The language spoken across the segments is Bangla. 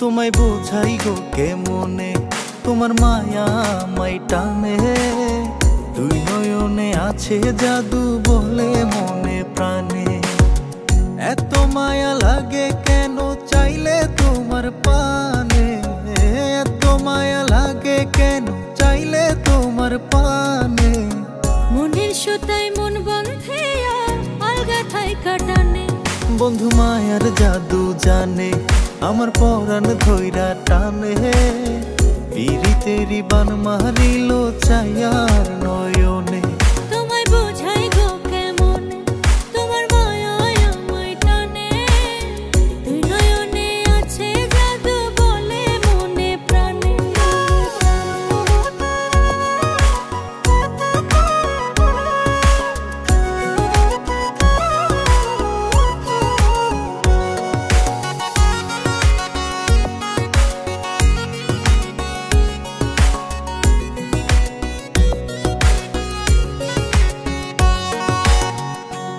তোমায় বোঝাই গো কেমনে, তোমার মায়া আমায় টানে। দুই নয়নে আছে জাদু বলে মনে প্রাণে। এত মায়া লাগে কেন চাইলে তোমার পানে, এত মায়া লাগে কেন চাইলে তোমার পানে। মনের সুতায় মন বন্ধেয়া আলগা থাইকা টানে। বন্ধু মায়ার জাদু জানে, আমার পরাণ ধইরা টানে। পিরিতেরি বান মারিল চাইয়ার নয়নে। তোমায় বোঝাই গো কেমনে, তোমার মায়ায় আমায় টানে। দুই নয়নে আছে জাদু বলে মনে প্রাণে।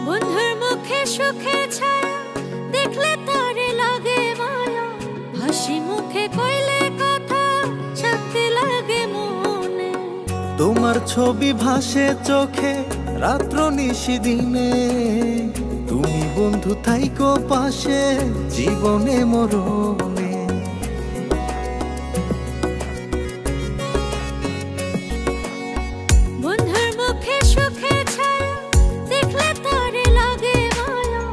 বন্ধুর মুখে সুখে ছায়া দেখলে তারে লাগে মায়া। হাসি মুখে কইলে কথা শান্তি লাগে মনে। তোমার ছবি ভাসে চোখে রাত্র নিশি দিনে। তুমি বন্ধু থাইকো পাশে জীবনে মরণে। বন্ধুর মুখে সুখে ছায়া দেখলে তারে লাগে মায়া।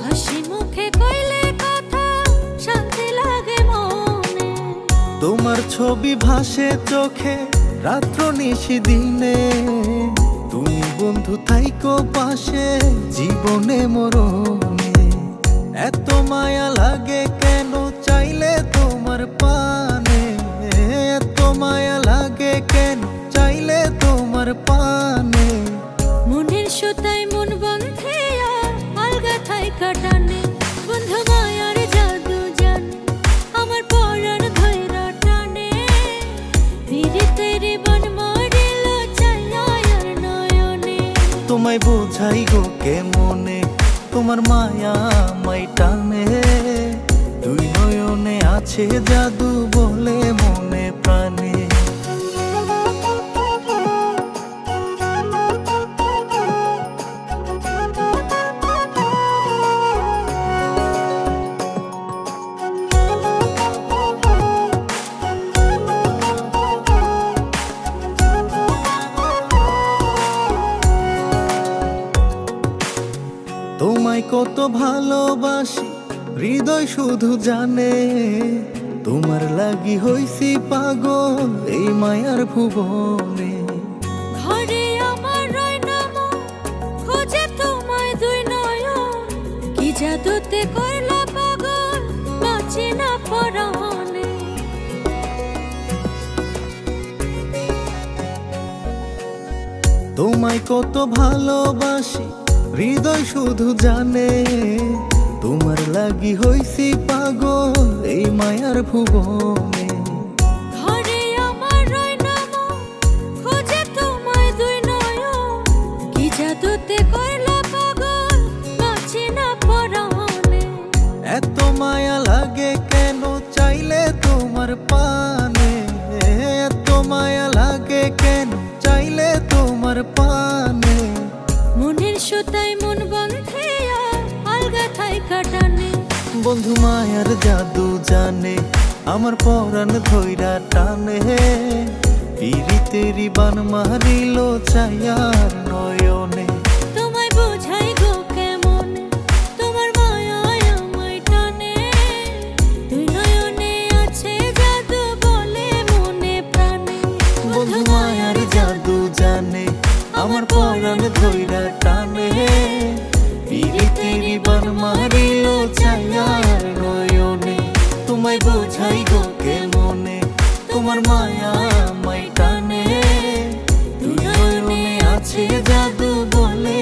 হাসি মুখে কইলে কথা শান্তি লাগে মনে। তোমার ছবি ভাসে চোখে রাত্র নিশি দিনে। তুমি বন্ধু থাইকো পাশে জীবনে মরণে। এত মায়া লাগে কেন চাইলে তোমার পানে, এত মায়া লাগে কেন চাইলে তোমার পানে। মনের সুতায় মন বন্ধেয়া আলগা থাইকা টানে। বন্ধু মায়ার জাদু জানে, আমার পরাণ ধইরা টানে। পিরিতেরি বান মারিল চাইয়ার নয়নে। তোমায় বোঝাই গো কেমনে, তোমার মায়া আমায় টানে। দুই নয়নে আছে জাদু বলে মনে প্রাণে। তোমায় কত ভালোবাসি হৃদয় শুধু জানে। তোমার লাগি হইছি পাগল এই মায়ার ভুবনে। ঘরে আমার রয় নাম খোঁজে তোমায় দুই নয়ন। কি জাদুতে করলা পাগল বাঁচি না পরাণে। তোমায় কত ভালোবাসি হৃদয় শুধু জানে। তোমার লাগি হইছি পাগল এই মায়ার ভুবনে। ঘরে আমার রয় নাম খোঁজে তোমায় দুই নয়ন। কি জাদুতে করলা পাগল বাঁচি না পরাণে। এত মায়া লাগে কেন চাইলে তোমার পানে, এত মায়া লাগে কেন চাইলে তোমার পানে। মনের সুতায় মন বন্ধেয়া আলগা থাইকা টানে। বন্ধু মায়ার জাদু জানে, আমার পরাণ ধইরা টানে। পিরিতেরি বান মারিল চাইয়ার নয়নে। তোমায় বোঝাই গো কেমনে, তোমার মায়ায় আমায় টানে। দুই নয়নে আছে জাদু বলে মনে প্রাণে। বন্ধু মায়ার জাদু জানে, আমার পরাণ ধইরা টানে। পিরিতেরি বান মারিল চাইয়ার নয়নে। তোমায় বোঝাই গো কেমনে, তোমার মায়া আমায় টানে। দুই নয়নে আছে জাদু বলে